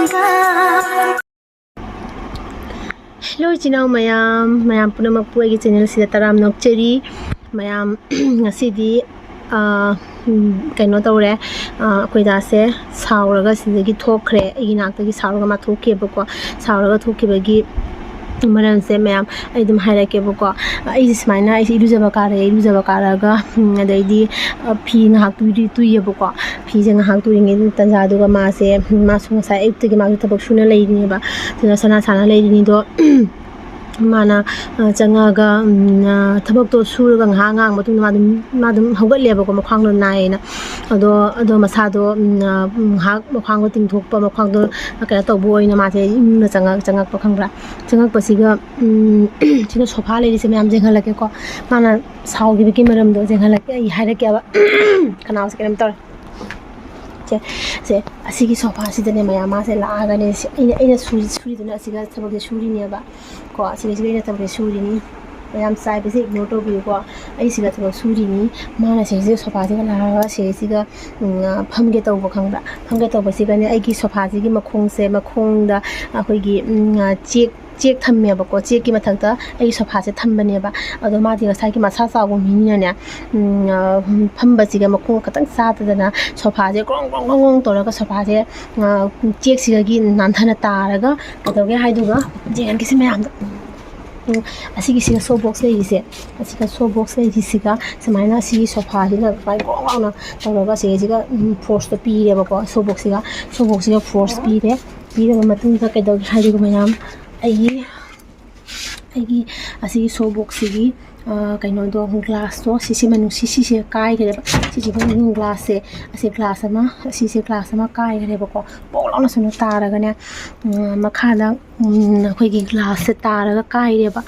Hello chinaw mayam punamak po ay channel sida taram nokcheri mayam ngasidi kaino tawre akhoi da se sauraga sidagi thokre igi naktagi sauraga ma thokke bako sauraga thokke bagi maram se mayam ai dum haira ke bako ai smaina ai ilujaba karaga adaidi phi ngahak tu ye bako phi je ngahak tu ringi tanja duga ma se ma sunga sai ai tigi ma tabak suna leini ba sana leini do mana changaga thabak to suraga ngang matung madum haugatleba ko makhang no naina ado masa do hak makhang ko tingthokpa makhang do kaya to boina ma se na changak pa khangra changak pasiga china sofa le se myam jenghalake ko mana saugi bi maram do jenghalake ai haira ke ba kana se keram tor se asigi sofa sidane mayama se laaga ne ina suri duna asiga thabak suri ne ba ko asiga ina thabak suri ni mayam sai bese ignore to bi ko ai siga thabak suri ni mana se sofa se laaga se siga phamge to bo khangba phamge to ba siga ne ai gi sofa ji gi makhong da akhoi gi check thamme ba ko check ki mathak da ai sofa se thambane ba ado ma di sai ki masa sa go mi ne phamba siga makhong katang sa ta na sofa je grong to ra sofa je check siga gi nan thana taraga kadoge haiduga jegan ki se mayam asigi siga so box le ise asiga so box le isiga samaina asigi sofa hina pai grong na to ra siga force to pi re ba ko so box siga force pi re matung ta kadoge haiduga mayam ai asigi so box sigi kaino do glass to sisi manu sisi se kai gare ba sisi manu glass se ase glass ama kai gare ba ko bolona sunu taraga ne makha da khoi gi glass se taraga kai re ba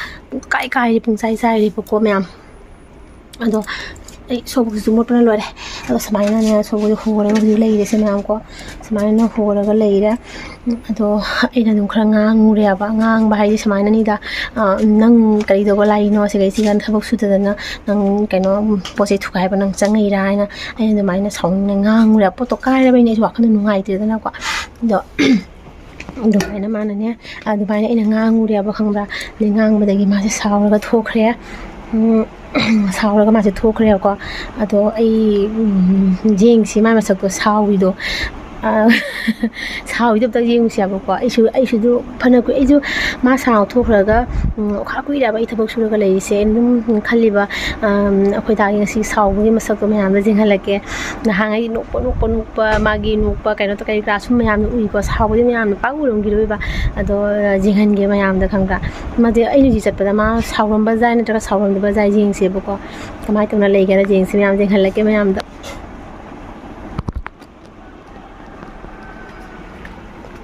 kai pung sai re ba ko myam ado ai so box du mo pran lore ado samaina ne so box hore gi leire se myam ko samaina hore ga leire ado ina dum khara ngangure ba ngang ba hai samaina ni da nang kari do lai no se gai sigan thabak su da na nang kaino pose thukai ba nang changai ra ina ai na mai na song na ngangure po to kai ra bai ne wa khana nungai te da na ko do do ina mana ne adu bai ina ngangure ba khangbra le ngang ba da gi ma se sauraga thokre sauraga ma se thokre ko ado ai jeng si mai masak to sawi do sao giúp tao riêng xia bọc ai sử dụng phần nào ai giúp mà sao thuốc rồi cái khá quý là vậy thằng sử dụng cái này sẽ nó khali ba khơi ta cái gì sao cái mà sao cái mình làm cái gì hay là cái là hàng ấy nộp magi nộp cái nó cái grass mình làm ui có sao cái mình làm bao nhiêu cái ba đó gì hành cái mình làm được không cả mà thì ai như chặt bây mà sao làm bao giờ nó sao làm bao giờ riêng xia bọc cái máy tụi nó lấy cái là riêng xia mình làm gì hay là cái mình làm được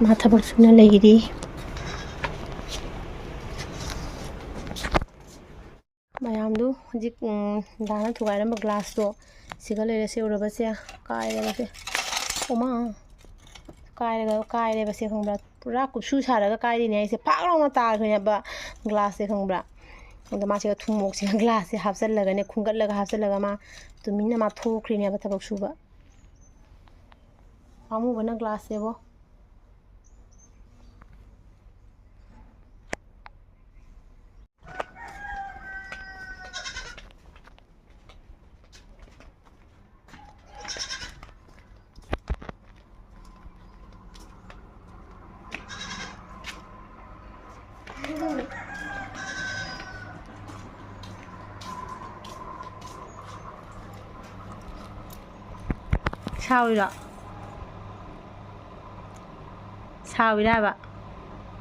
ma thabak suna leiri mayam du hojik dana thugai ram glass do siga lere se uraba se kai re se oma kai re ba se khongbra pura kupsu saraga kai ni ai se phak rong ta khnya ba glass se khongbra anda ma se thumok se glass se hapsal laga ne khungat laga hapsal laga ma tumina ma thokri ne ba thabak suba amu bana glass se bo sao rồi sao ra ba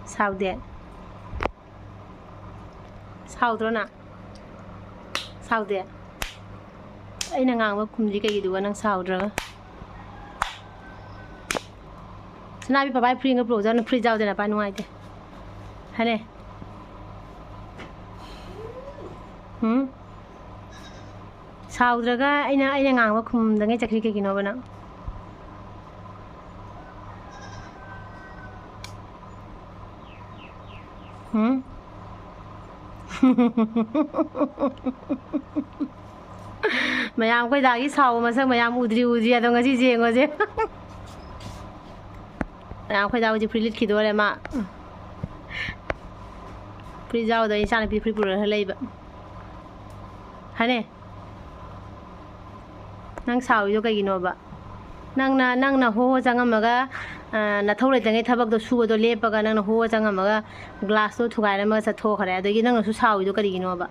sao de sao đó nè sao de ai nang ngang ba kumji kai du nang sao dra sna bi papai free ngapro jan free jaw de na pa nuai de hane sao dra ga ai nang ngang ba kum da ngai chakri kai kino ba na mayam koi dagi saw masak mayam udri ado ngasi je ngoje ꯑꯩꯈꯣꯏ ꯗꯥ ꯍꯧꯖꯤꯛ ꯐꯨꯔꯤꯠ ꯂꯤꯠꯈꯤꯗꯣꯔꯦ ꯃꯥ ꯐꯨꯔꯤꯠ ꯌꯥꯎꯗ ꯏꯆꯥꯅꯨꯄꯤ ꯐꯨꯔꯤꯠ ꯄꯨꯔꯒ ꯂꯩꯕ ꯍꯥꯏꯅꯦ ꯅꯪ ꯁꯥꯎꯔꯤꯗꯣ ꯀꯩꯒꯤꯅꯣꯕ ꯅꯪꯅ ꯍꯣ ꯆꯪꯉꯝꯃꯒ ꯅꯊꯧ ꯂꯩꯇꯉꯩ ꯊꯕꯛꯇꯣ ꯁꯨꯕꯗꯣ ꯂꯦꯞꯄꯒ ꯅꯪꯅ ꯍꯣ ꯆꯪꯉꯝꯃꯒ ꯒ꯭ꯂꯥꯁꯇꯣ ꯊꯨꯒꯥꯏꯔꯝꯃꯒ ꯆꯠꯊꯣꯛꯈ꯭ꯔꯦ ꯑꯗꯒꯤ ꯅꯪꯅꯁꯨ ꯁꯥꯎꯔꯤꯗꯣ ꯀꯔꯤꯒꯤꯅꯣꯕ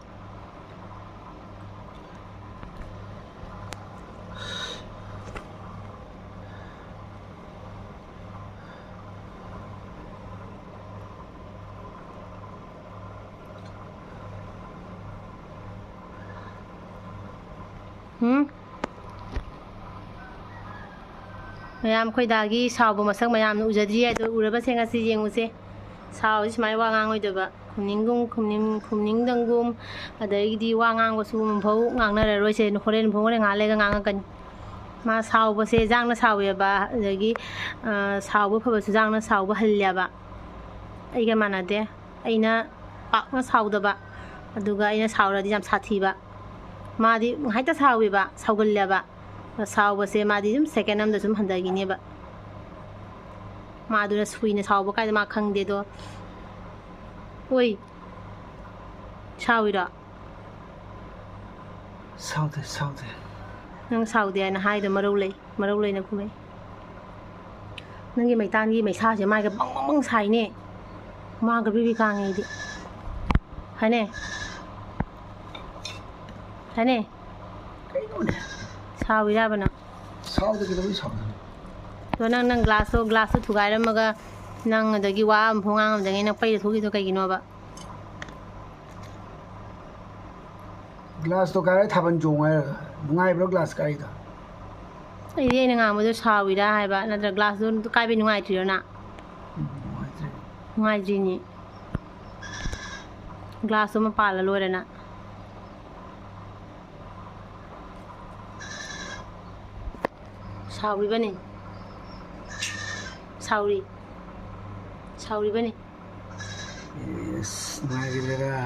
ꯃꯌꯥꯝ ꯑꯩꯈꯣꯏꯗꯥꯒꯤ ꯁꯥꯎꯕ ꯃꯁꯛ ꯃꯌꯥꯝꯅ ꯎꯖꯗ꯭ꯔꯤ ꯑꯗꯣ ꯎꯔꯕꯁꯦ ꯉꯁꯤ ꯌꯦꯡꯉꯨꯁꯦ ꯁꯥꯎꯁꯤ ꯁꯨꯃꯥꯏꯅ ꯋꯥ ꯉꯥꯡꯉꯣꯏꯗꯕ ꯈꯨꯝꯅꯤꯡꯗꯪꯒꯨꯝ ꯑꯗꯒꯤꯗꯤ ꯋꯥ ꯉꯥꯡꯕꯁꯨ ꯑꯃꯐꯥꯎ ꯉꯥꯡꯅꯔꯔꯣꯏꯁꯦ ꯍꯣꯔꯦꯟ ꯉꯥꯏꯍꯥꯛ ꯂꯩꯔꯒ ꯉꯥꯡꯉꯛꯀꯅꯤ ꯃꯥ ꯁꯥꯎꯕꯁꯦ ꯖꯥꯡꯅ ꯁꯥꯎꯋꯦꯕ ꯑꯗꯒꯤ ꯁꯥꯎꯕ ꯐꯕꯁꯨ ꯖꯥꯡꯅ ꯁꯥꯎꯕ ꯍꯜꯂꯦꯕ ꯑꯩꯒ ꯃꯥꯟꯅꯗꯦ ꯑꯩꯅ ꯄꯥꯛꯅ ꯁꯥꯎꯗꯕ ꯑꯗꯨꯒ ꯑꯩꯅ ꯁꯥꯎꯔꯗꯤ ꯌꯥꯝ ꯁꯥꯊꯤꯕ ꯃꯥꯗꯤ ꯉꯥꯏꯍꯥꯛꯇ ꯁꯥꯎꯋꯦꯕ ꯁꯥꯎꯒꯜꯂꯦꯕ ꯁꯥꯎꯕꯁꯦ ꯃꯥꯗꯤ ꯑꯗꯨꯝ ꯁꯦꯀꯦꯟ ꯑꯃꯗ ꯁꯨꯝ ꯍꯟꯊꯈꯤꯅꯦꯕ ꯃꯥꯗꯨꯅ ꯁꯨꯏꯅ ꯁꯥꯎꯕ ꯀꯥꯏꯗ ꯃꯥ ꯈꯪꯗꯦꯗꯣ ꯑꯣꯏ ꯁꯥꯎꯏꯔꯣ ꯁꯥꯎꯗꯦ ꯅꯪ ꯁꯥꯎꯗꯦ ꯍꯥꯏꯅ ꯍꯥꯏꯗꯣ ꯃꯔꯧ ꯂꯩꯅ ꯈꯨꯝꯃꯩ ꯅꯪꯒꯤ ꯃꯩꯇꯥꯟꯒꯤ ꯃꯩꯁꯥꯁꯦ ꯃꯥꯏꯒ ꯕꯪ ꯕꯪ ꯕꯪ ꯁꯥꯏꯅꯦ ꯃꯥꯒ ꯕꯤꯕꯤ ꯀꯥꯡꯉꯦ ꯑꯩꯗꯤ ꯍꯥꯏꯅꯦ ꯀꯩꯅꯣꯅꯦ ꯁꯥꯎꯏꯔꯥꯕ ꯅꯪ ꯁꯥꯎꯗꯦ ꯀꯩꯗꯧꯕꯩ ꯁꯥꯎꯗꯣꯏꯅꯣ ꯑꯗꯣ ꯅꯪ ꯒ꯭ꯂꯥꯁꯇꯣ ꯊꯨꯒꯥꯏꯔꯝꯃꯒ ꯅꯪ ꯑꯗꯒꯤ ꯋꯥ ꯑꯃꯐꯥꯎ ꯉꯥꯡꯉꯝꯗꯉꯩ ꯅꯪ ꯄꯩꯔ ꯊꯣꯛꯈꯤꯗꯣ ꯀꯩꯒꯤꯅꯣꯕ ꯒ꯭ꯂꯥꯁꯇꯣ ꯀꯥꯏꯔ ꯊꯥꯕꯜ ꯆꯣꯡꯉꯨ ꯍꯥꯏꯔꯒ ꯅꯨꯡꯉꯥꯏꯕ꯭ꯔꯣ ꯒ꯭ꯂꯥꯁ ꯀꯥꯏꯔꯤꯗꯣ ꯑꯩꯗꯤ ꯑꯩꯅ ꯉꯥꯡꯕꯗꯣ ꯁꯥꯎꯏꯔꯥ ꯍꯥꯏꯕ ꯅꯠꯇ꯭ꯔꯒ ꯒ꯭ꯂꯥꯁꯇꯣ ꯀꯥꯏꯕꯩ ꯅꯨꯡꯉꯥꯏꯇ꯭ꯔꯤꯔꯣ ꯅꯪ ꯅꯨꯡꯉꯥꯏꯇ꯭ꯔꯦ ꯅꯨꯡꯉꯥꯏꯇ꯭ꯔꯤꯅꯤ ꯒ꯭ꯂꯥꯁꯇꯣ ꯑꯃ ꯄꯥꯜꯂ ꯂꯣꯏꯔꯦ ꯅꯪ ꯁꯥꯎꯔꯤꯕꯅꯤ ꯁꯥꯎꯔꯤꯕꯅꯤ ꯅꯨꯡꯉꯥꯏꯈꯤꯗ꯭ꯔꯦꯗ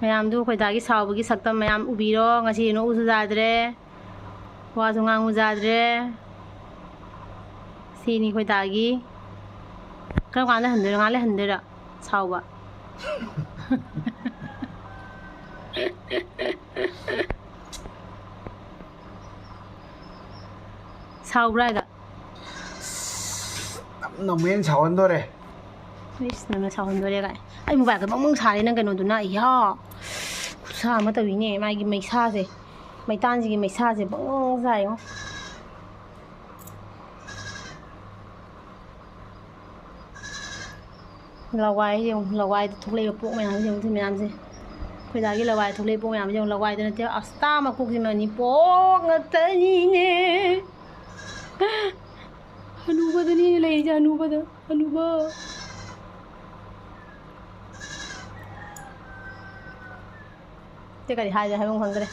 ꯃꯌꯥꯝꯗꯨ ꯑꯩꯈꯣꯏꯗꯥꯒꯤ ꯁꯥꯎꯕꯒꯤ ꯁꯛꯇꯝ ꯃꯌꯥꯝ ꯎꯕꯤꯔꯣ ꯉꯁꯤ ꯅꯣꯛꯎꯁꯨ ꯌꯥꯗ꯭ꯔꯦ ꯋꯥꯁꯨ ꯉꯥꯡꯉꯨ ꯌꯥꯗ꯭ꯔꯦ ꯁꯤꯅꯤ ꯑꯩꯈꯣꯏꯗꯥꯒꯤ ꯀꯔꯝ ꯀꯥꯟꯗ ꯍꯟꯗꯣꯏꯔꯣ ꯉꯥꯏꯍꯥꯛ ꯂꯩꯍꯟꯗꯣꯏꯔꯣ ꯁꯥꯎꯕ ꯁꯥꯎꯕ꯭ꯔꯥ ꯍꯥꯏꯒ ꯅꯪ ꯍꯦꯟꯅ ꯁꯥꯎꯍꯟꯗꯣꯔꯦ ꯏꯁ ꯅꯪꯅ ꯁꯥꯎꯍꯟꯗꯣꯔꯦ ꯀꯥꯏ ꯑꯩ ꯃꯣꯕꯥꯏꯜꯒ ꯕꯪꯕꯪ ꯁꯥꯔꯦ ꯅꯪ ꯀꯩꯅꯣꯗꯨꯅ ꯏꯌꯥ ꯈꯨꯠꯁꯥ ꯑꯃ ꯇꯧꯋꯤꯅꯦ ꯃꯥꯒꯤ ꯃꯩꯁꯥꯁꯦ ꯃꯩꯇꯥꯟꯁꯤꯒꯤ ꯃꯩꯁꯥꯁꯦ ꯕꯪꯕꯪ ꯁꯥꯏꯉꯣ ꯂꯋꯥꯏ ꯌꯦꯡꯉꯨ ꯂꯋꯥꯏꯗ ꯊꯣꯛꯂꯛꯏꯕ ꯄꯣꯛ ꯃꯌꯥꯝꯁꯦ ꯌꯦꯡꯉꯨ ꯁꯤ ꯃꯌꯥꯝꯁꯦ ꯑꯩꯈꯣꯏꯗꯥꯒꯤ ꯂꯋꯥꯏꯗ ꯊꯣꯛꯂꯛꯏꯕ ꯄꯣꯛ ꯃꯌꯥꯝꯁꯦ ꯌꯦꯡꯉꯨ ꯂꯋꯥꯏꯗ ꯅꯠꯇꯦ ꯑꯁꯇꯥ ꯃꯀꯣꯛꯁꯤꯃꯅꯤ ꯄꯣꯛ ꯉꯥꯛꯇꯅꯤꯅꯦ ꯍꯅꯨꯕꯗꯅꯤꯅꯦ ꯂꯩꯔꯤꯁꯦ ꯍꯅꯨꯕ ꯀꯔꯤ ꯍꯥꯏꯗꯣꯏꯅꯣ ꯍꯥꯏꯕꯝ ꯈꯪꯗ꯭ꯔꯦ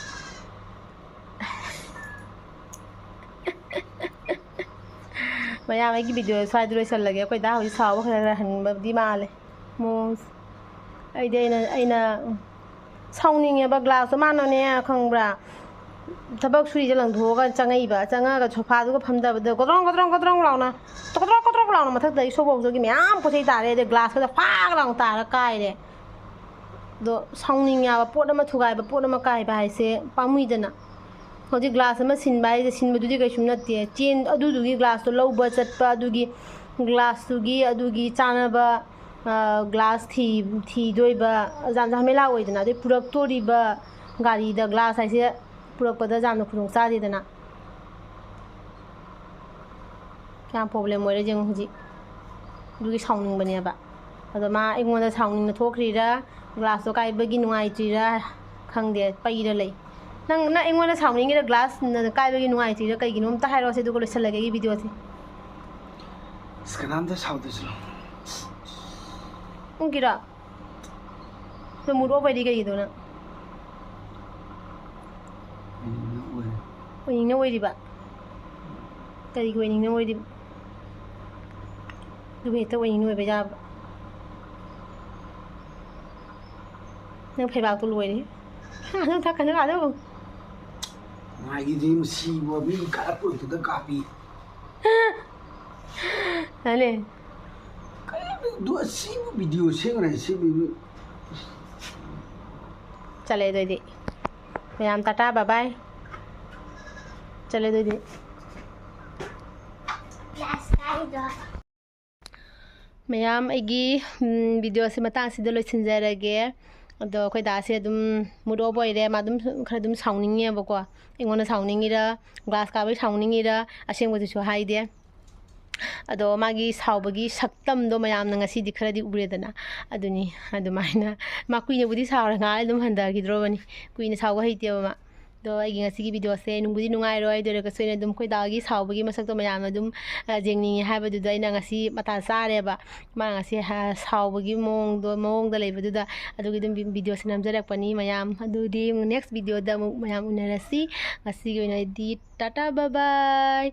ꯃꯌꯥꯝ ꯑꯩꯒꯤ ꯚꯤꯗꯤꯑꯣ ꯁ꯭ꯋꯥꯏꯗ ꯂꯣꯏꯁꯤꯜꯂꯒꯦ ꯑꯩꯈꯣꯏ ꯗꯥ ꯍꯧꯖꯤꯛ ꯁꯥꯎꯕ ꯈꯔ ꯍꯟꯕꯗꯤ ꯃꯥꯜꯂꯦ ꯃꯣꯁ ꯑꯩꯗꯤ ꯑꯩꯅ ꯁꯥꯎꯅꯤꯡꯉꯦꯕ ꯒ꯭ꯂꯥꯁꯇꯣ ꯃꯥꯅꯅꯦ ꯈꯪꯕ꯭ꯔꯥ ꯊꯕꯛ ꯁꯨꯔꯤꯁꯦ ꯂꯪꯊꯣꯛꯑꯒ ꯆꯪꯉꯛꯑꯒ ꯁꯣꯐꯥꯗꯨꯒ ꯐꯝꯗꯕꯗ ꯒꯣꯗ꯭ꯔꯣꯡ ꯂꯥꯎꯅ ꯃꯊꯛꯇꯒꯤ ꯁꯣꯐꯥꯎꯗꯒꯤ ꯃꯌꯥꯝ ꯄꯣꯠ ꯆꯩ ꯇꯥꯔꯦ ꯑꯗꯩ ꯒ꯭ꯂꯥꯁꯀꯗ ꯐꯥꯛ ꯂꯥꯎꯅ ꯇꯥꯔ ꯀꯥꯏꯔꯦ ꯑꯗꯣ ꯁꯥꯎꯅꯤꯡꯉꯦꯕ ꯄꯣꯠ ꯑꯃ ꯊꯨꯒꯥꯏꯕ ꯄꯣꯠ ꯑꯃ ꯀꯥꯏꯕ ꯍꯥꯏꯁꯦ ꯄꯥꯝꯃꯨꯏꯗꯅ ꯍꯧꯖꯤꯛ ꯒ꯭ꯂꯥꯁ ꯑꯃ ꯁꯤꯟꯕ ꯍꯥꯏꯁꯦ ꯁꯤꯟꯕꯗꯨꯗꯤ ꯀꯩꯁꯨ ꯅꯠꯇꯦ ꯑꯗꯨꯗꯨꯒꯤ ꯒ꯭ꯂꯥꯁꯇꯣ ꯂꯧꯕ ꯆꯠꯄ ꯑꯗꯨꯒꯤ ꯒ꯭ꯂꯥꯁꯇꯨꯒꯤ ꯆꯥꯅꯕ ꯒ꯭ꯂꯥꯁ ꯊꯤꯗꯣꯏꯕ ꯖꯥꯃꯦꯂꯥ ꯑꯣꯏꯗꯅ ꯑꯗꯩ ꯄꯨꯔꯛꯇꯣꯔꯤꯕ ꯒꯥꯔꯤꯗ ꯒ꯭ꯂꯥꯁ ꯍꯥꯏꯁꯦ ꯄꯨꯔꯛꯄꯗ ꯌꯥꯝꯅ ꯈꯨꯗꯣꯡ ꯆꯥꯗꯦꯗꯅ ꯀꯌꯥꯝ ꯄ꯭ꯔꯣꯕ꯭ꯂꯦꯝ ꯑꯣꯏꯔꯦ ꯌꯦꯡꯉꯨ ꯍꯧꯖꯤꯛ ꯑꯗꯨꯒꯤ ꯁꯥꯎꯅꯤꯡꯕꯅꯦꯕ ꯑꯗꯣ ꯃꯥ ꯑꯩꯉꯣꯟꯗ ꯁꯥꯎꯅꯤꯡꯅ ꯊꯣꯛꯈ꯭ꯔꯤꯔꯥ ꯒ꯭ꯂꯥꯁꯇꯣ ꯀꯥꯏꯕꯒꯤ ꯅꯨꯡꯉꯥꯏꯇ꯭ꯔꯤꯔꯥ ꯈꯪꯗꯦ ꯄꯩꯔ ꯂꯩ ꯅꯪ ꯑꯩꯉꯣꯟꯗ ꯁꯥꯎꯅꯤꯡꯉꯤꯔ ꯒ꯭ꯂꯥꯁ ꯀꯥꯏꯕꯒꯤ ꯅꯨꯡꯉꯥꯏꯇ꯭ꯔꯤꯔꯥ ꯀꯩꯒꯤꯅꯣ ꯑꯝꯇ ꯍꯥꯏꯔꯛꯑꯣꯁꯦ ꯑꯗꯨꯒ ꯂꯣꯏꯁꯤꯜꯂꯒꯦ ꯑꯩꯒꯤ ꯚꯤꯗꯤꯑꯣꯁꯦ ꯀꯅꯥꯝꯇ ꯁꯥꯎꯗꯁꯨ ꯅꯪꯒꯤꯔꯣ ꯅꯪ ꯃꯨꯠ ꯑꯣꯐ ꯑꯣꯏꯗꯤ ꯀꯩꯒꯤꯅꯣ ꯅꯪ ꯑꯣꯏꯅꯤꯡꯅ ꯑꯣꯏꯔꯤꯕ ꯀꯔꯤꯒꯤ ꯑꯣꯏꯅꯤꯡꯅ ꯑꯣꯏꯔꯤꯕ ꯑꯗꯨꯕꯨ ꯍꯦꯛꯇ ꯑꯣꯏꯅꯤꯡꯅ ꯑꯣꯏꯕ ꯌꯥꯕ ꯅꯪ ꯐꯩꯕꯥꯛꯇꯣ ꯂꯣꯏꯔꯦ ꯅꯪ ꯊꯛꯀꯅꯨ ꯑꯗꯨ ꯅꯨꯡꯉꯥꯏꯒꯤꯗꯤ ꯁꯤꯕ ꯃꯤ ꯀꯥꯔꯛꯄꯗꯨꯗ ꯀꯥꯞꯄꯤ ꯅꯅꯦ ꯀꯩꯅꯣ ꯑꯁꯤꯕꯨ ꯚꯤꯗꯤꯑꯣ ꯁꯦꯝꯒꯅꯤ ꯁꯤꯕꯨ ꯆꯠꯂꯦ ꯑꯗꯨꯏꯗꯤ ꯃꯌꯥꯝ ꯇꯥꯇꯥ ꯕꯥꯏ ꯆꯠꯂꯦ ꯑꯗꯨꯏꯗꯤ ꯃꯌꯥꯝ ꯑꯩꯒꯤ ꯚꯤꯗꯤꯑꯣꯁꯦ ꯃꯇꯥꯡꯁꯤꯗ ꯂꯣꯏꯁꯤꯟꯖꯔꯒꯦ ꯑꯗꯣ ꯑꯩꯈꯣꯏ ꯗꯥꯁꯦ ꯑꯗꯨꯝ ꯃꯨꯠ ꯑꯣꯐ ꯑꯣꯏꯔꯦ ꯃꯥ ꯑꯗꯨꯝ ꯈꯔ ꯑꯗꯨꯝ ꯁꯥꯎꯅꯤꯡꯉꯦꯕꯀꯣ ꯑꯩꯉꯣꯟꯗ ꯁꯥꯎꯅꯤꯡꯉꯤꯔ ꯒ꯭ꯂꯥꯁ ꯀꯥꯕꯩ ꯁꯥꯎꯅꯤꯡꯉꯤꯔ ꯑꯁꯦꯡꯕꯗꯨꯁꯨ ꯍꯥꯏꯗꯦ ꯑꯗꯣ ꯃꯥꯒꯤ ꯁꯥꯎꯕꯒꯤ ꯁꯛꯇꯝꯗꯣ ꯃꯌꯥꯝꯅ ꯉꯁꯤꯗꯤ ꯈꯔꯗꯤ ꯎꯔꯦꯗꯅ ꯑꯗꯨꯅꯤ ꯑꯗꯨꯃꯥꯏꯅ ꯃꯥ ꯀꯨꯏꯅꯕꯨꯗꯤ ꯁꯥꯎꯔꯦ ꯉꯥꯏ ꯑꯗꯨꯝ ꯍꯟꯊꯈꯤꯗ꯭ꯔꯣꯕꯅꯤ ꯀꯨꯏꯅ ꯁꯥꯎꯕ ꯍꯩꯇꯦꯕ ꯃꯥ ꯑꯗꯣ ꯑꯩꯒꯤ ꯉꯁꯤꯒꯤ ꯚꯤꯗꯤꯑꯣꯁꯦ ꯅꯨꯡꯕꯨꯗꯤ ꯅꯨꯡꯉꯥꯏꯔꯣꯏ ꯑꯗꯨ ꯑꯣꯏꯔꯒꯁꯨ ꯑꯩꯅ ꯑꯗꯨꯝ ꯑꯩꯈꯣꯏ ꯗꯥꯒꯤ ꯁꯥꯎꯕꯒꯤ ꯃꯁꯛꯇꯣ ꯃꯌꯥꯝꯅ ꯑꯗꯨꯝ ꯌꯦꯡꯅꯤꯡꯉꯦ ꯍꯥꯏꯕꯗꯨꯗ ꯑꯩꯅ ꯉꯁꯤ ꯃꯇꯥ ꯆꯥꯔꯦꯕ ꯃꯥ ꯉꯁꯤ ꯁꯥꯎꯕꯒꯤ ꯃꯑꯣꯡꯗ ꯂꯩꯕꯗꯨꯗ ꯑꯗꯨꯒꯤ ꯑꯗꯨꯝ ꯚꯤꯗꯤꯑꯣꯁꯦ ꯅꯝꯖꯔꯛꯄꯅꯤ ꯃꯌꯥꯝ ꯑꯗꯨꯗꯤ ꯅꯦꯛꯁ ꯚꯤꯗꯤꯑꯣꯗ ꯑꯃꯨꯛ ꯃꯌꯥꯝ ꯎꯅꯔꯁꯤ ꯉꯁꯤꯒꯤ ꯑꯣꯏꯅꯗꯤ ꯇꯥꯇꯥ ꯕꯥꯏ ꯕꯥꯏ